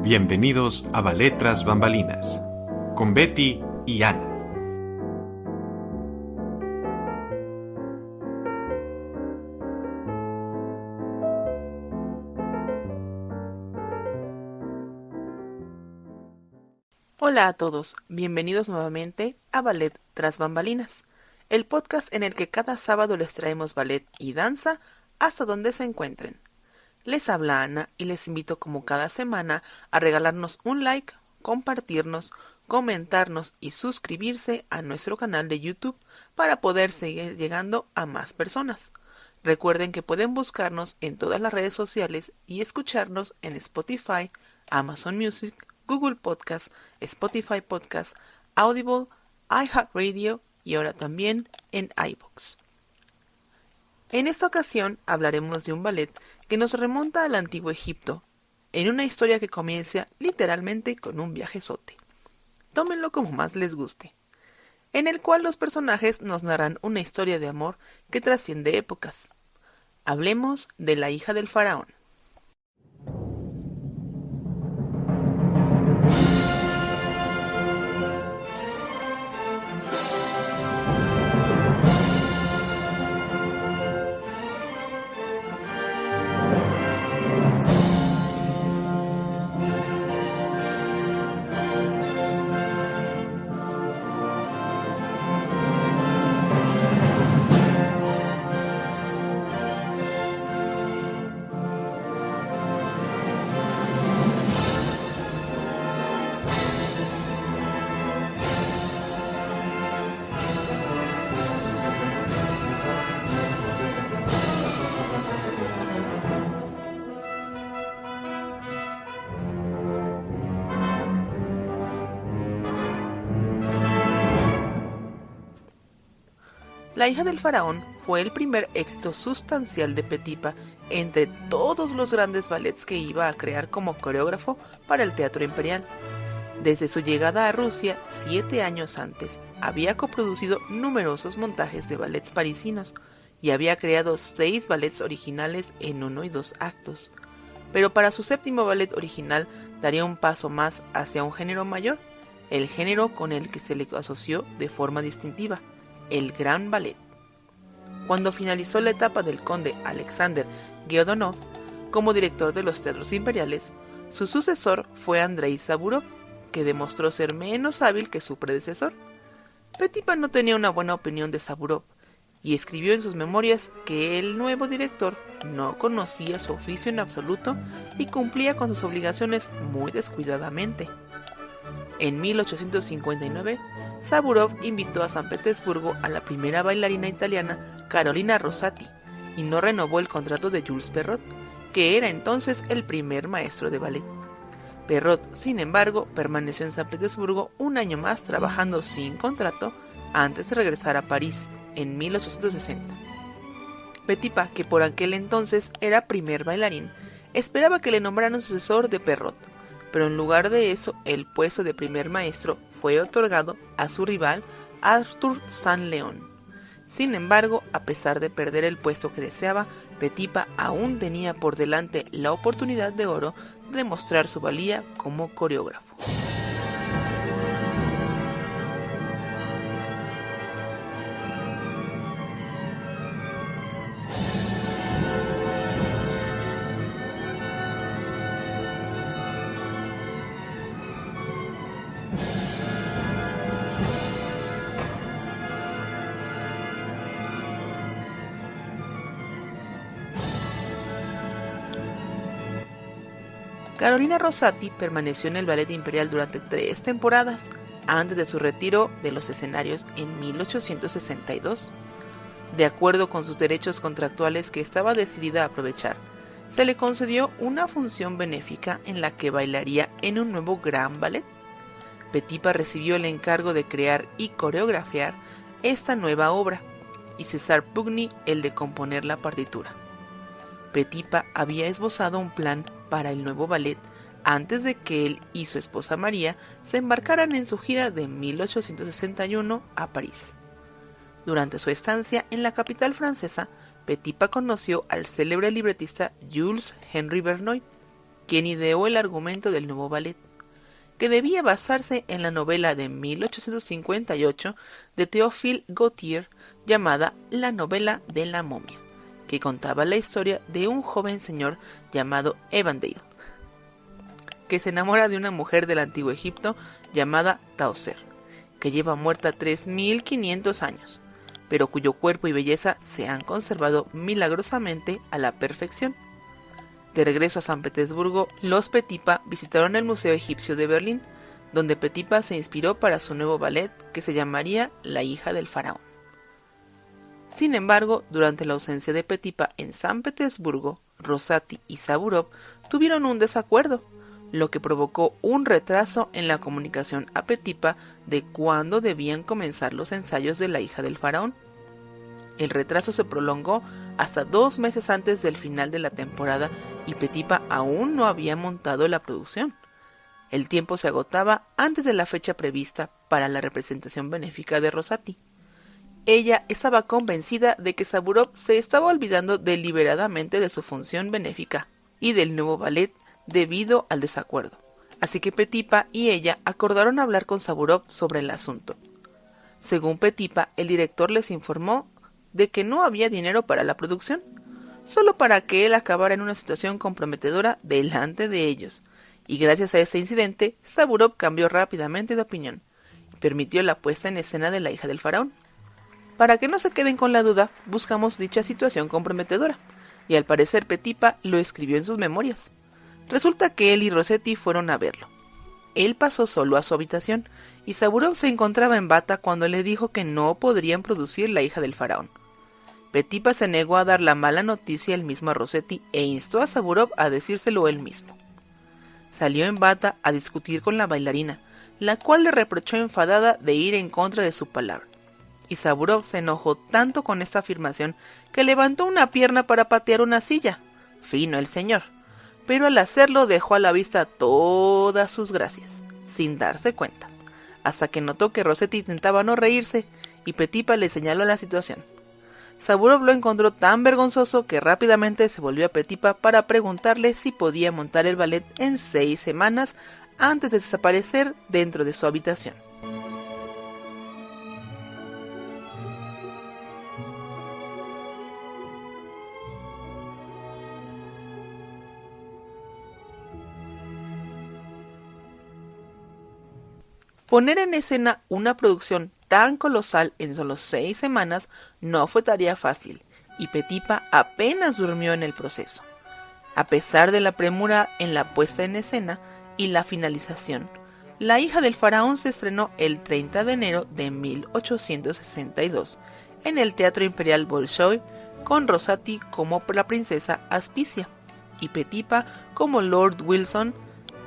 Bienvenidos a Ballet Tras Bambalinas, con Betty y Ana. Hola a todos, bienvenidos nuevamente a Ballet Tras Bambalinas, el podcast en el que cada sábado les traemos ballet y danza hasta donde se encuentren. Les habla Ana y les invito como cada semana a regalarnos un like, compartirnos, comentarnos y suscribirse a nuestro canal de YouTube para poder seguir llegando a más personas. Recuerden que pueden buscarnos en todas las redes sociales y escucharnos en Spotify, Amazon Music, Google Podcast, Spotify Podcast, Audible, iHeartRadio y ahora también en iVoox. En esta ocasión hablaremos de un ballet que nos remonta al antiguo Egipto, en una historia que comienza literalmente con un viajezote. Tómenlo como más les guste, en el cual los personajes nos narran una historia de amor que trasciende épocas. Hablemos de La hija del faraón. La hija del faraón fue el primer éxito sustancial de Petipa entre todos los grandes ballets que iba a crear como coreógrafo para el teatro imperial. Desde su llegada a Rusia 7 años antes, había coproducido numerosos montajes de ballets parisinos y había creado 6 ballets originales en 1 y 2 actos. Pero para su séptimo ballet original daría un paso más hacia un género mayor, el género con el que se le asoció de forma distintiva, el Gran Ballet. Cuando finalizó la etapa del conde Alexander Godunov como director de los teatros imperiales, su sucesor fue Andrei Saburov, que demostró ser menos hábil que su predecesor. Petipa no tenía una buena opinión de Saburov y escribió en sus memorias que el nuevo director no conocía su oficio en absoluto y cumplía con sus obligaciones muy descuidadamente. En 1859, Saburov invitó a San Petersburgo a la primera bailarina italiana Carolina Rosati y no renovó el contrato de Jules Perrot, que era entonces el primer maestro de ballet. Perrot, sin embargo, permaneció en San Petersburgo un año más trabajando sin contrato antes de regresar a París en 1860. Petipa, que por aquel entonces era primer bailarín, esperaba que le nombraran sucesor de Perrot, pero en lugar de eso, el puesto de primer maestro fue otorgado a su rival Arthur Saint-Leon. Sin embargo, a pesar de perder el puesto que deseaba, Petipa aún tenía por delante la oportunidad de oro de demostrar su valía como coreógrafo. Carolina Rosati permaneció en el Ballet Imperial durante 3 temporadas, antes de su retiro de los escenarios en 1862. De acuerdo con sus derechos contractuales que estaba decidida a aprovechar, se le concedió una función benéfica en la que bailaría en un nuevo gran ballet. Petipa recibió el encargo de crear y coreografiar esta nueva obra, y César Pugny el de componer la partitura. Petipa había esbozado un plan para el nuevo ballet antes de que él y su esposa María se embarcaran en su gira de 1861 a París. Durante su estancia en la capital francesa, Petipa conoció al célebre libretista Jules Henry Verneuil, quien ideó el argumento del nuevo ballet, que debía basarse en la novela de 1858 de Théophile Gautier llamada La novela de la momia, que contaba la historia de un joven señor llamado Evandale, que se enamora de una mujer del antiguo Egipto llamada Tauser, que lleva muerta 3500 años, pero cuyo cuerpo y belleza se han conservado milagrosamente a la perfección. De regreso a San Petersburgo, los Petipa visitaron el Museo Egipcio de Berlín, donde Petipa se inspiró para su nuevo ballet que se llamaría La hija del faraón. Sin embargo, durante la ausencia de Petipa en San Petersburgo, Rosati y Saburov tuvieron un desacuerdo, lo que provocó un retraso en la comunicación a Petipa de cuándo debían comenzar los ensayos de La hija del faraón. El retraso se prolongó hasta 2 meses antes del final de la temporada y Petipa aún no había montado la producción. El tiempo se agotaba antes de la fecha prevista para la representación benéfica de Rosati. Ella estaba convencida de que Saburov se estaba olvidando deliberadamente de su función benéfica y del nuevo ballet debido al desacuerdo. Así que Petipa y ella acordaron hablar con Saburov sobre el asunto. Según Petipa, el director les informó de que no había dinero para la producción, solo para que él acabara en una situación comprometedora delante de ellos, y gracias a ese incidente, Saburov cambió rápidamente de opinión y permitió la puesta en escena de La hija del faraón. Para que no se queden con la duda, buscamos dicha situación comprometedora, y al parecer Petipa lo escribió en sus memorias. Resulta que él y Rossetti fueron a verlo. Él pasó solo a su habitación, y Saburov se encontraba en bata cuando le dijo que no podrían producir La hija del faraón. Petipa se negó a dar la mala noticia él mismo a Rossetti e instó a Saburov a decírselo él mismo. Salió en bata a discutir con la bailarina, la cual le reprochó enfadada de ir en contra de su palabra. Y Saburov se enojó tanto con esta afirmación que levantó una pierna para patear una silla. Fino el señor, pero al hacerlo dejó a la vista todas sus gracias, sin darse cuenta, hasta que notó que Rossetti intentaba no reírse y Petipa le señaló la situación. Saburov lo encontró tan vergonzoso que rápidamente se volvió a Petipa para preguntarle si podía montar el ballet en 6 semanas antes de desaparecer dentro de su habitación. Poner en escena una producción tan colosal en solo 6 semanas no fue tarea fácil, y Petipa apenas durmió en el proceso. A pesar de la premura en la puesta en escena y la finalización, La hija del faraón se estrenó el 30 de enero de 1862 en el Teatro Imperial Bolshoi, con Rosati como la princesa Aspicia y Petipa como Lord Wilson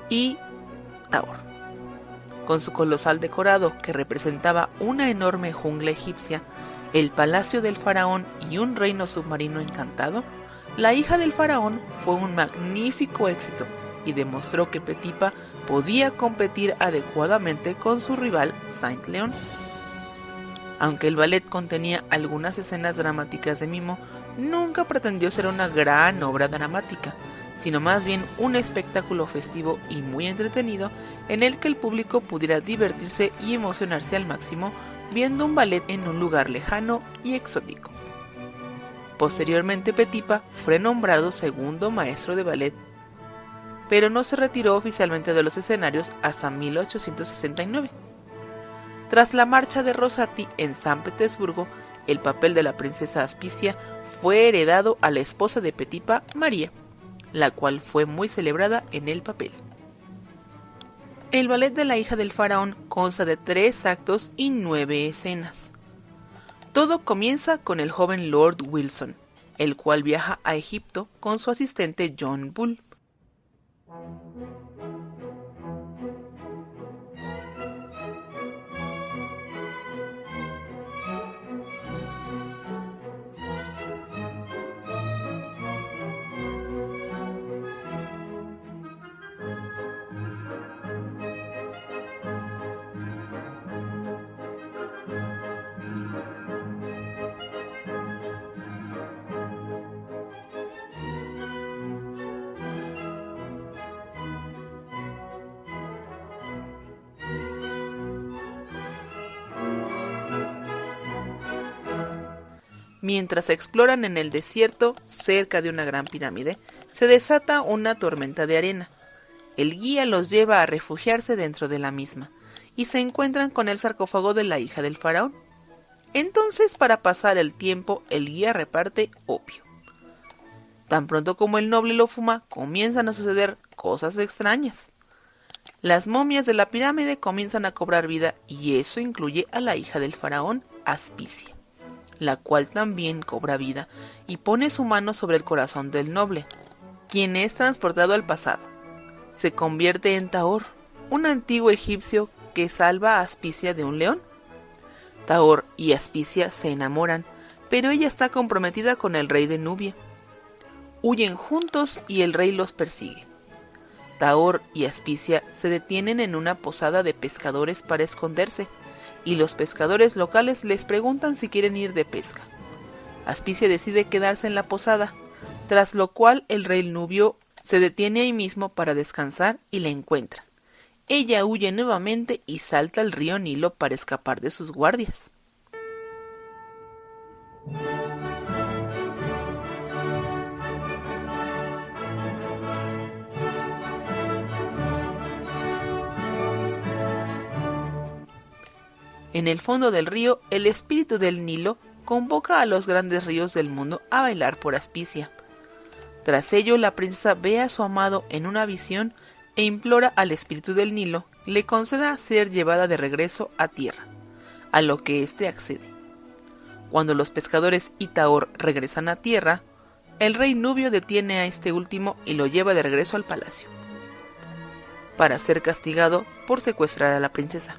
y Taor. Con su colosal decorado que representaba una enorme jungla egipcia, el palacio del faraón y un reino submarino encantado, La hija del faraón fue un magnífico éxito y demostró que Petipa podía competir adecuadamente con su rival Saint Leon. Aunque el ballet contenía algunas escenas dramáticas de mimo, nunca pretendió ser una gran obra dramática, sino más bien un espectáculo festivo y muy entretenido en el que el público pudiera divertirse y emocionarse al máximo viendo un ballet en un lugar lejano y exótico. Posteriormente Petipa fue nombrado segundo maestro de ballet, pero no se retiró oficialmente de los escenarios hasta 1869. Tras la marcha de Rosati en San Petersburgo, el papel de la princesa Aspicia fue heredado a la esposa de Petipa, María, la cual fue muy celebrada en el papel. El ballet de La hija del faraón consta de 3 actos y 9 escenas. Todo comienza con el joven Lord Wilson, el cual viaja a Egipto con su asistente John Bull. Mientras exploran en el desierto, cerca de una gran pirámide, se desata una tormenta de arena. El guía los lleva a refugiarse dentro de la misma, y se encuentran con el sarcófago de la hija del faraón. Entonces, para pasar el tiempo, el guía reparte opio. Tan pronto como el noble lo fuma, comienzan a suceder cosas extrañas. Las momias de la pirámide comienzan a cobrar vida, y eso incluye a la hija del faraón, Aspicia, la cual también cobra vida y pone su mano sobre el corazón del noble, quien es transportado al pasado. Se convierte en Tahor, un antiguo egipcio que salva a Aspicia de un león. Tahor y Aspicia se enamoran, pero ella está comprometida con el rey de Nubia. Huyen juntos y el rey los persigue. Tahor y Aspicia se detienen en una posada de pescadores para esconderse, y los pescadores locales les preguntan si quieren ir de pesca. Aspicia decide quedarse en la posada, tras lo cual el rey nubio se detiene ahí mismo para descansar y la encuentra. Ella huye nuevamente y salta al río Nilo para escapar de sus guardias. En el fondo del río, el espíritu del Nilo convoca a los grandes ríos del mundo a bailar por Aspicia. Tras ello, la princesa ve a su amado en una visión e implora al espíritu del Nilo le conceda ser llevada de regreso a tierra, a lo que éste accede. Cuando los pescadores y Tahor regresan a tierra, el rey nubio detiene a este último y lo lleva de regreso al palacio, para ser castigado por secuestrar a la princesa.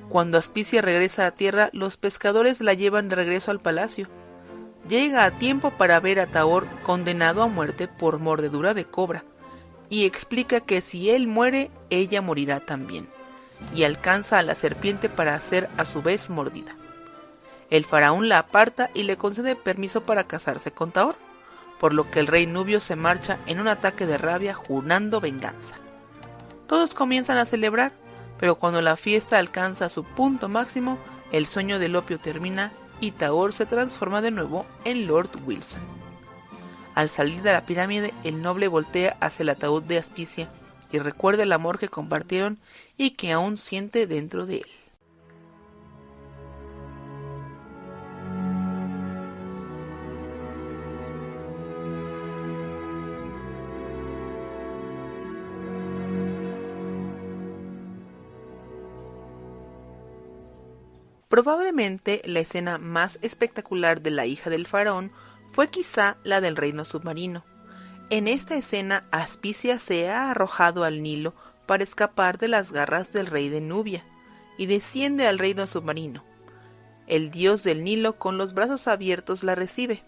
Cuando Aspicia regresa a tierra, los pescadores la llevan de regreso al palacio. Llega a tiempo para ver a Tahor condenado a muerte por mordedura de cobra, y explica que si él muere, ella morirá también, y alcanza a la serpiente para ser a su vez mordida. El faraón la aparta y le concede permiso para casarse con Tahor, por lo que el rey nubio se marcha en un ataque de rabia jurando venganza. Todos comienzan a celebrar, pero cuando la fiesta alcanza su punto máximo, el sueño del opio termina y Tahor se transforma de nuevo en Lord Wilson. Al salir de la pirámide, el noble voltea hacia el ataúd de Aspicia y recuerda el amor que compartieron y que aún siente dentro de él. Probablemente la escena más espectacular de la hija del faraón fue quizá la del reino submarino. En esta escena, Aspicia se ha arrojado al Nilo para escapar de las garras del rey de Nubia y desciende al reino submarino. El dios del Nilo con los brazos abiertos la recibe,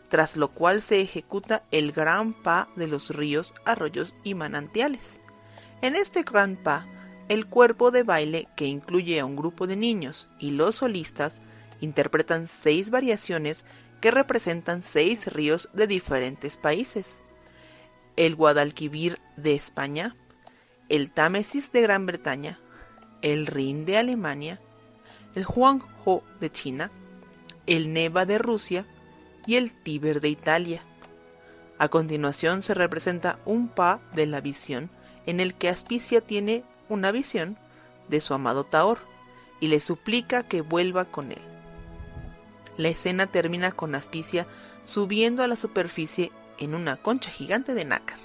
tras lo cual se ejecuta el gran pa de los ríos, arroyos y manantiales. En este gran pa, el cuerpo de baile, que incluye a un grupo de niños y los solistas, interpretan 6 variaciones que representan 6 ríos de diferentes países: el Guadalquivir de España, el Támesis de Gran Bretaña, el Rin de Alemania, el Huangho de China, el Neva de Rusia y el Tíber de Italia. A continuación se representa un pa de la visión, en el que Aspicia tiene una visión de su amado Tahor y le suplica que vuelva con él. La escena termina con Aspicia subiendo a la superficie en una concha gigante de nácar.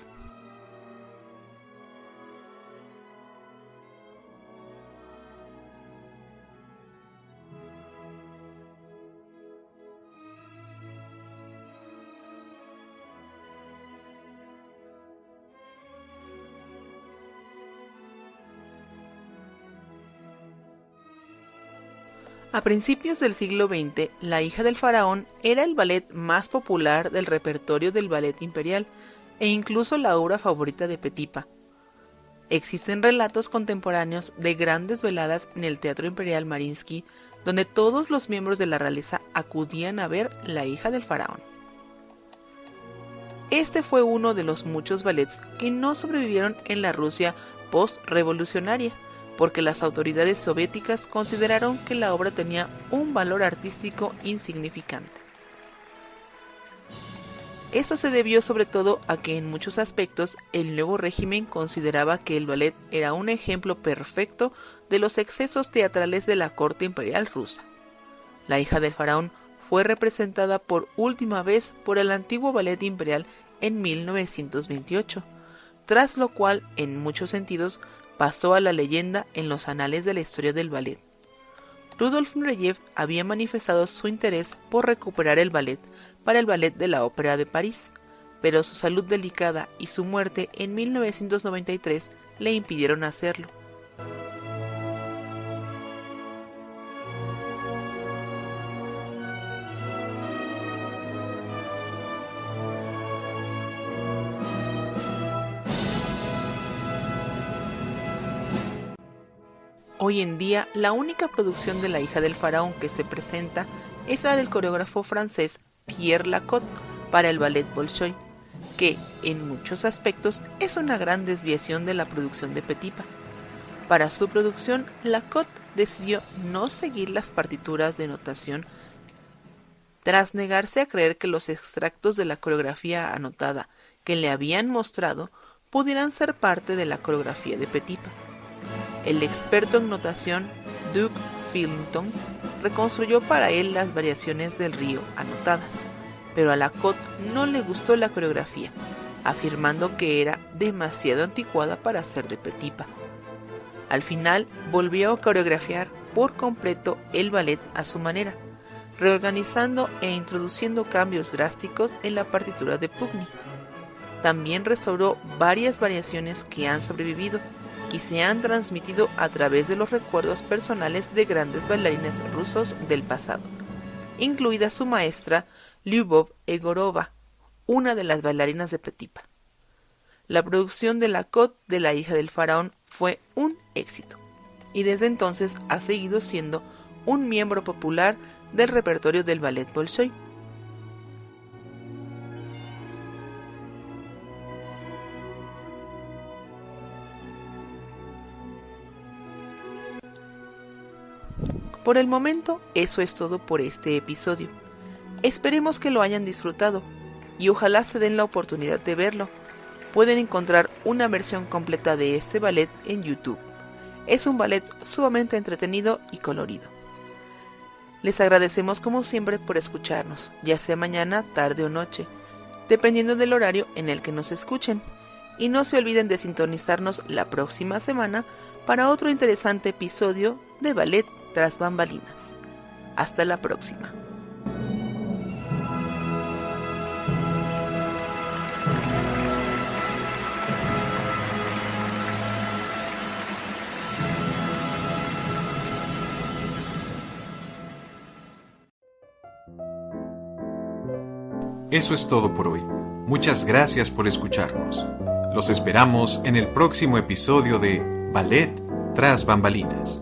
A principios del siglo XX, La hija del faraón era el ballet más popular del repertorio del ballet imperial e incluso la obra favorita de Petipa. Existen relatos contemporáneos de grandes veladas en el Teatro Imperial Mariinsky, donde todos los miembros de la realeza acudían a ver La hija del faraón. Este fue uno de los muchos ballets que no sobrevivieron en la Rusia post-revolucionaria, porque las autoridades soviéticas consideraron que la obra tenía un valor artístico insignificante. Eso se debió sobre todo a que en muchos aspectos el nuevo régimen consideraba que el ballet era un ejemplo perfecto de los excesos teatrales de la corte imperial rusa. La hija del faraón fue representada por última vez por el antiguo ballet imperial en 1928, tras lo cual, en muchos sentidos, pasó a la leyenda en los anales de la historia del ballet. Rudolf Nureyev había manifestado su interés por recuperar el ballet para el Ballet de la Ópera de París, pero su salud delicada y su muerte en 1993 le impidieron hacerlo. Hoy en día, la única producción de La hija del faraón que se presenta es la del coreógrafo francés Pierre Lacotte para el ballet Bolshoi, que, en muchos aspectos, es una gran desviación de la producción de Petipa. Para su producción, Lacotte decidió no seguir las partituras de notación tras negarse a creer que los extractos de la coreografía anotada que le habían mostrado pudieran ser parte de la coreografía de Petipa. El experto en notación, Doug Fillington, reconstruyó para él las variaciones del río anotadas, pero a Lacotte no le gustó la coreografía, afirmando que era demasiado anticuada para ser de Petipa. Al final, volvió a coreografiar por completo el ballet a su manera, reorganizando e introduciendo cambios drásticos en la partitura de Pughni. También restauró varias variaciones que han sobrevivido y se han transmitido a través de los recuerdos personales de grandes bailarines rusos del pasado, incluida su maestra Lyubov Egorova, una de las bailarinas de Petipa. La producción de Lacotte de La hija del faraón fue un éxito, y desde entonces ha seguido siendo un miembro popular del repertorio del ballet Bolshoi. Por el momento, eso es todo por este episodio. Esperemos que lo hayan disfrutado y ojalá se den la oportunidad de verlo. Pueden encontrar una versión completa de este ballet en YouTube. Es un ballet sumamente entretenido y colorido. Les agradecemos como siempre por escucharnos, ya sea mañana, tarde o noche, dependiendo del horario en el que nos escuchen. Y no se olviden de sintonizarnos la próxima semana para otro interesante episodio de Ballet Tras Bambalinas. Hasta la próxima. Eso es todo por hoy. Muchas gracias por escucharnos. Los esperamos en el próximo episodio de Ballet Tras Bambalinas.